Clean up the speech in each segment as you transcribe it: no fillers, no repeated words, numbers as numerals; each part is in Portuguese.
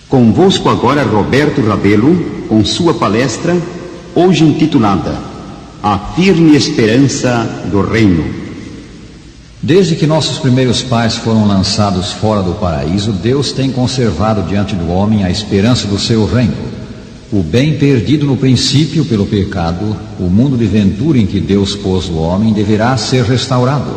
Convosco agora Roberto Rabelo, com sua palestra, hoje intitulada A Firme Esperança do Reino. Desde que nossos primeiros pais foram lançados fora do paraíso, Deus tem conservado diante do homem a esperança do seu reino. O bem perdido no princípio pelo pecado, o mundo de ventura em que Deus pôs o homem, deverá ser restaurado.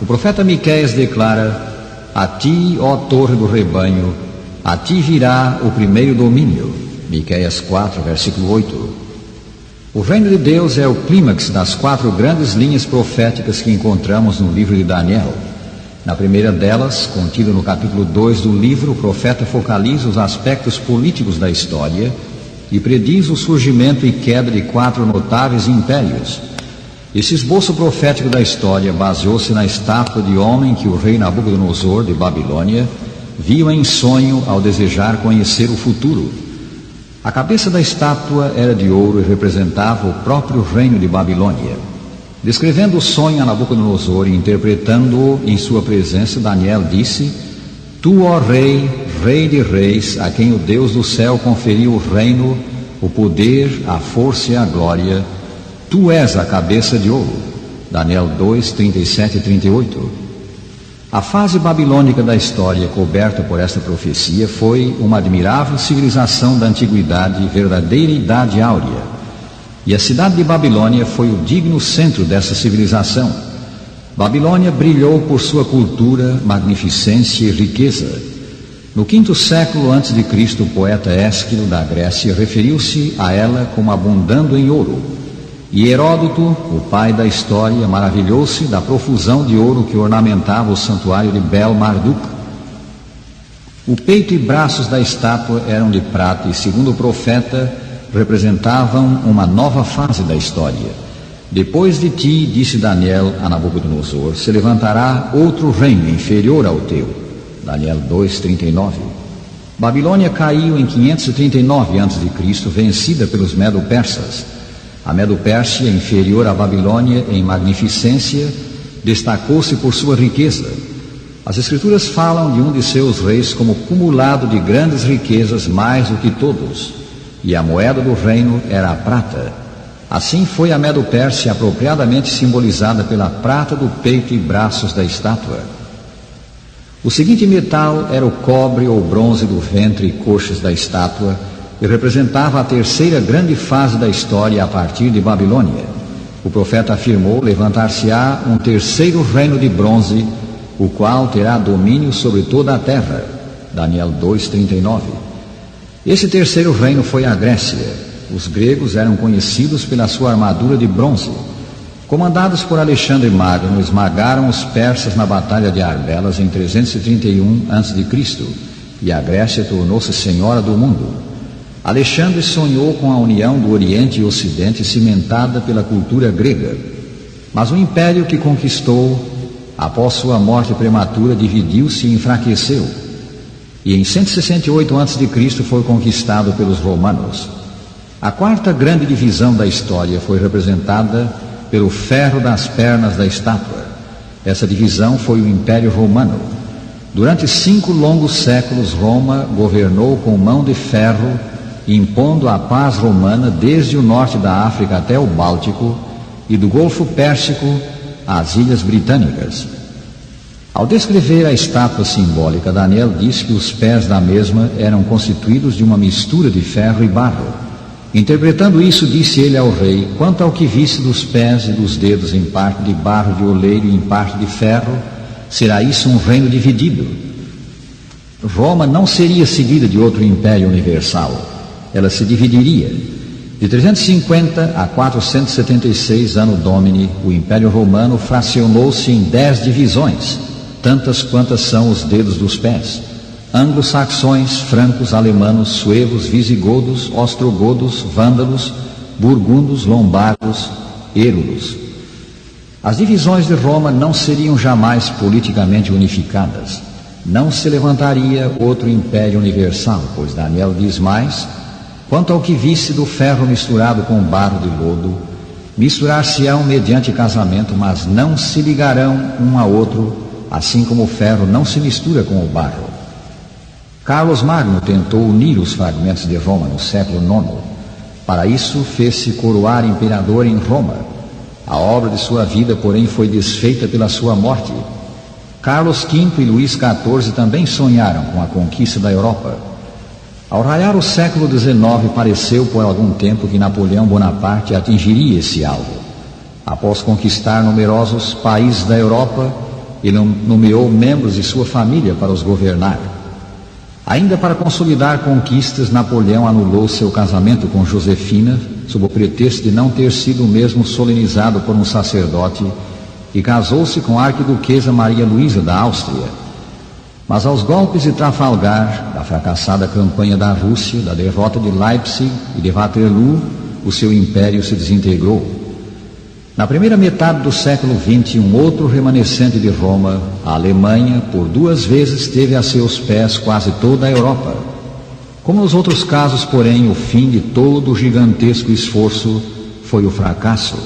O profeta Miqueias declara: A ti, ó torre do rebanho, a ti virá o primeiro domínio. Miqueias 4, versículo 8. O reino de Deus é o clímax das 4 grandes linhas proféticas que encontramos no livro de Daniel. Na primeira delas, contida no capítulo 2 do livro, o profeta focaliza os aspectos políticos da história e prediz o surgimento e queda de 4 notáveis impérios. Esse esboço profético da história baseou-se na estátua de homem que o rei Nabucodonosor, de Babilônia, viu em sonho ao desejar conhecer o futuro. A cabeça da estátua era de ouro e representava o próprio reino de Babilônia. Descrevendo o sonho a Nabucodonosor e interpretando-o em sua presença, Daniel disse: Tu, ó rei, rei de reis, a quem o Deus do céu conferiu o reino, o poder, a força e a glória, tu és a cabeça de ouro. Daniel 2, 37 e 38. A fase babilônica da história coberta por esta profecia foi uma admirável civilização da antiguidade, verdadeira idade áurea. E a cidade de Babilônia foi o digno centro dessa civilização. Babilônia brilhou por sua cultura, magnificência e riqueza. No quinto século a.C., o poeta Ésquilo da Grécia referiu-se a ela como abundando em ouro. E Heródoto, o pai da história, maravilhou-se da profusão de ouro que ornamentava o santuário de Bel-Marduk. O peito e braços da estátua eram de prata e, segundo o profeta, representavam uma nova fase da história. Depois de ti, disse Daniel a Nabucodonosor, se levantará outro reino inferior ao teu. Daniel 2:39. Babilônia caiu em 539 a.C., vencida pelos Medo-Persas. A Medo-Pérsia, inferior à Babilônia em magnificência, destacou-se por sua riqueza. As Escrituras falam de um de seus reis como cumulado de grandes riquezas, mais do que todos, e a moeda do reino era a prata. Assim foi a Medo-Pérsia apropriadamente simbolizada pela prata do peito e braços da estátua. O seguinte metal era o cobre ou bronze do ventre e coxas da estátua, e representava a terceira grande fase da história a partir de Babilônia. O profeta afirmou: levantar-se-á um terceiro reino de bronze, o qual terá domínio sobre toda a terra. Daniel 2:39. Esse terceiro reino foi a Grécia. Os gregos eram conhecidos pela sua armadura de bronze. Comandados por Alexandre Magno, esmagaram os persas na batalha de Arbelas em 331 a.C., e a Grécia tornou-se senhora do mundo. Alexandre sonhou com a união do Oriente e Ocidente cimentada pela cultura grega. Mas o império que conquistou, após sua morte prematura, dividiu-se e enfraqueceu. E em 168 a.C. foi conquistado pelos romanos. A quarta grande divisão da história foi representada pelo ferro das pernas da estátua. Essa divisão foi o Império Romano. Durante 5 longos séculos, Roma governou com mão de ferro, impondo a paz romana desde o norte da África até o Báltico e do Golfo Pérsico às Ilhas Britânicas. Ao descrever a estátua simbólica, Daniel diz que os pés da mesma eram constituídos de uma mistura de ferro e barro. Interpretando isso, disse ele ao rei: quanto ao que visse dos pés e dos dedos em parte de barro de oleiro e em parte de ferro, será isso um reino dividido. Roma não seria seguida de outro império universal. Ela se dividiria. De 350 a 476 Anno Domini, o Império Romano fracionou-se em 10 divisões, tantas quantas são os dedos dos pés: anglo-saxões, francos, alemanos, suevos, visigodos, ostrogodos, vândalos, burgundos, lombardos, érulos. As divisões de Roma não seriam jamais politicamente unificadas. Não se levantaria outro império universal, pois Daniel diz mais: quanto ao que visse do ferro misturado com barro de lodo, misturar-se-ão mediante casamento, mas não se ligarão um a outro, assim como o ferro não se mistura com o barro. Carlos Magno tentou unir os fragmentos de Roma no século IX. Para isso, fez-se coroar imperador em Roma. A obra de sua vida, porém, foi desfeita pela sua morte. Carlos V e Luís XIV também sonharam com a conquista da Europa. Ao raiar o século XIX, pareceu por algum tempo que Napoleão Bonaparte atingiria esse alvo. Após conquistar numerosos países da Europa, ele nomeou membros de sua família para os governar. Ainda para consolidar conquistas, Napoleão anulou seu casamento com Josefina, sob o pretexto de não ter sido o mesmo solenizado por um sacerdote, e casou-se com a arquiduquesa Maria Luísa da Áustria. Mas aos golpes de Trafalgar, da fracassada campanha da Rússia, da derrota de Leipzig e de Waterloo, o seu império se desintegrou. Na primeira metade do século XX, um outro remanescente de Roma, a Alemanha, por 2 vezes teve a seus pés quase toda a Europa. Como nos outros casos, porém, o fim de todo o gigantesco esforço foi o fracasso,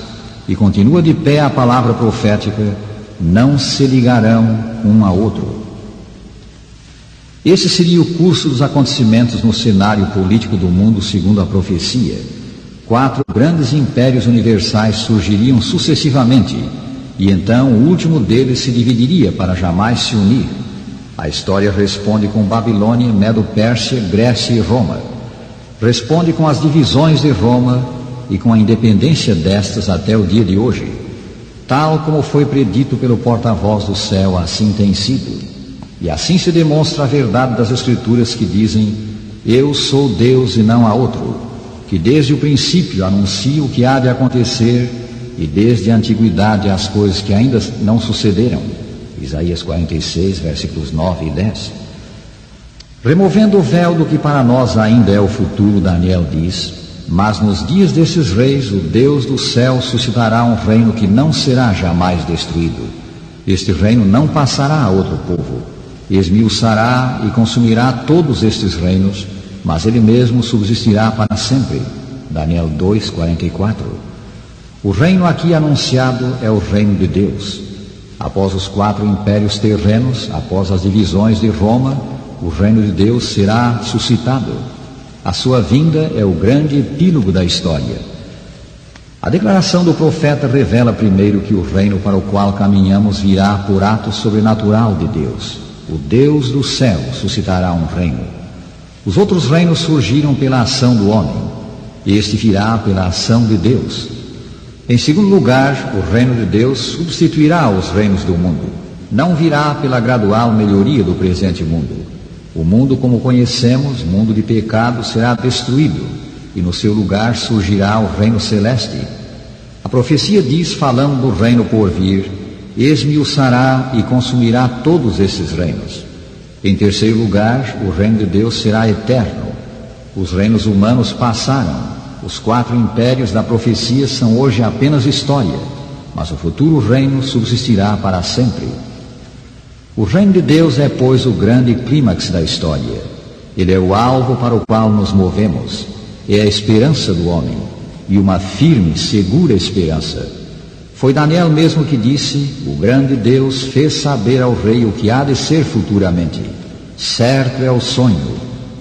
e continua de pé a palavra profética: não se ligarão um a outro. Esse seria o curso dos acontecimentos no cenário político do mundo segundo a profecia. 4 grandes impérios universais surgiriam sucessivamente, e então o último deles se dividiria para jamais se unir. A história responde com Babilônia, Medo-Pérsia, Grécia e Roma. Responde com as divisões de Roma e com a independência destas até o dia de hoje. Tal como foi predito pelo porta-voz do céu, assim tem sido. E assim se demonstra a verdade das Escrituras que dizem: eu sou Deus e não há outro, que desde o princípio anuncia o que há de acontecer, e desde a antiguidade as coisas que ainda não sucederam. Isaías 46, versículos 9 e 10. Removendo o véu do que para nós ainda é o futuro, Daniel diz: mas nos dias desses reis, o Deus do céu suscitará um reino que não será jamais destruído. Este reino não passará a outro povo. Esmiuçará e consumirá todos estes reinos, mas ele mesmo subsistirá para sempre. Daniel 2, 44. O reino aqui anunciado é o reino de Deus. Após os 4 impérios terrenos, após as divisões de Roma, o reino de Deus será suscitado. A sua vinda é o grande epílogo da história. A declaração do profeta revela primeiro que o reino para o qual caminhamos virá por ato sobrenatural de Deus. O Deus do céu suscitará um reino. Os outros reinos surgiram pela ação do homem. Este virá pela ação de Deus. Em segundo lugar, o reino de Deus substituirá os reinos do mundo. Não virá pela gradual melhoria do presente mundo. O mundo como conhecemos, mundo de pecado, será destruído, e no seu lugar surgirá o reino celeste. A profecia diz, falando do reino por vir: esmiuçará e consumirá todos esses reinos. Em terceiro lugar, o reino de Deus será eterno. Os reinos humanos passaram. Os 4 impérios da profecia são hoje apenas história, mas o futuro reino subsistirá para sempre. O reino de Deus é, pois, o grande clímax da história. Ele é o alvo para o qual nos movemos. É a esperança do homem, e uma firme, segura esperança. Foi Daniel mesmo que disse: o grande Deus fez saber ao rei o que há de ser futuramente. Certo é o sonho,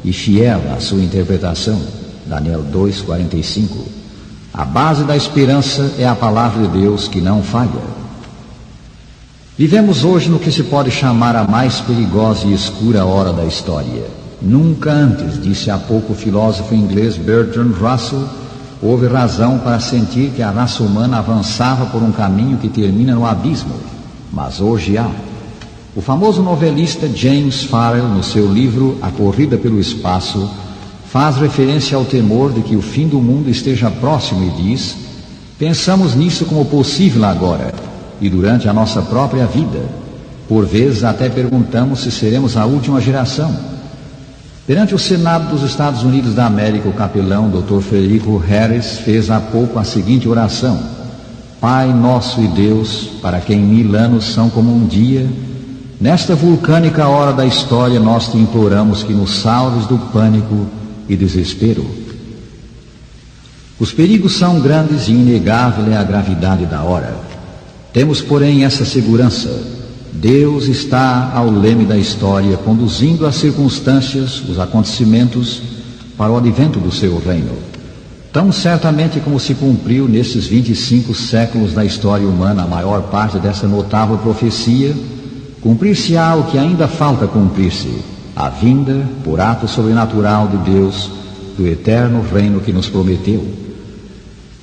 e fiel a sua interpretação. Daniel 2, 45. A base da esperança é a palavra de Deus que não falha. Vivemos hoje no que se pode chamar a mais perigosa e escura hora da história. Nunca antes, disse há pouco o filósofo inglês Bertrand Russell, houve razão para sentir que a raça humana avançava por um caminho que termina no abismo. Mas hoje há. O famoso novelista James Farrell, no seu livro A Corrida pelo Espaço, faz referência ao temor de que o fim do mundo esteja próximo e diz: pensamos nisso como possível agora e durante a nossa própria vida. Por vezes até perguntamos se seremos a última geração. Perante o Senado dos Estados Unidos da América, o capelão Dr. Frederico Harris fez há pouco a seguinte oração: Pai nosso e Deus, para quem 1000 anos são como um dia, nesta vulcânica hora da história nós te imploramos que nos salves do pânico e desespero. Os perigos são grandes e inegável é a gravidade da hora. Temos, porém, essa segurança: Deus está ao leme da história, conduzindo as circunstâncias, os acontecimentos, para o advento do seu reino. Tão certamente como se cumpriu nesses 25 séculos da história humana a maior parte dessa notável profecia, cumprir-se-á o que ainda falta cumprir-se, a vinda, por ato sobrenatural de Deus, do eterno reino que nos prometeu.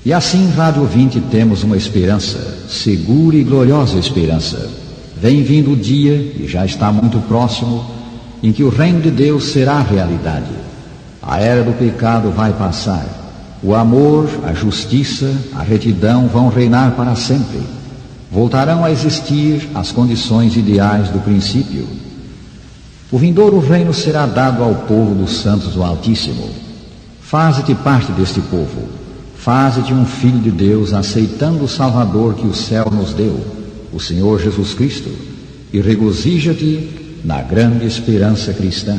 E assim, rádio ouvinte, temos uma esperança, segura e gloriosa esperança. Vem vindo o dia, e já está muito próximo, em que o reino de Deus será realidade. A era do pecado vai passar. O amor, a justiça, a retidão vão reinar para sempre. Voltarão a existir as condições ideais do princípio. O vindouro reino será dado ao povo dos santos do Altíssimo. Faze-te parte deste povo. Faze-te um filho de Deus, aceitando o Salvador que o céu nos deu, o Senhor Jesus Cristo, e regozija-te na grande esperança cristã.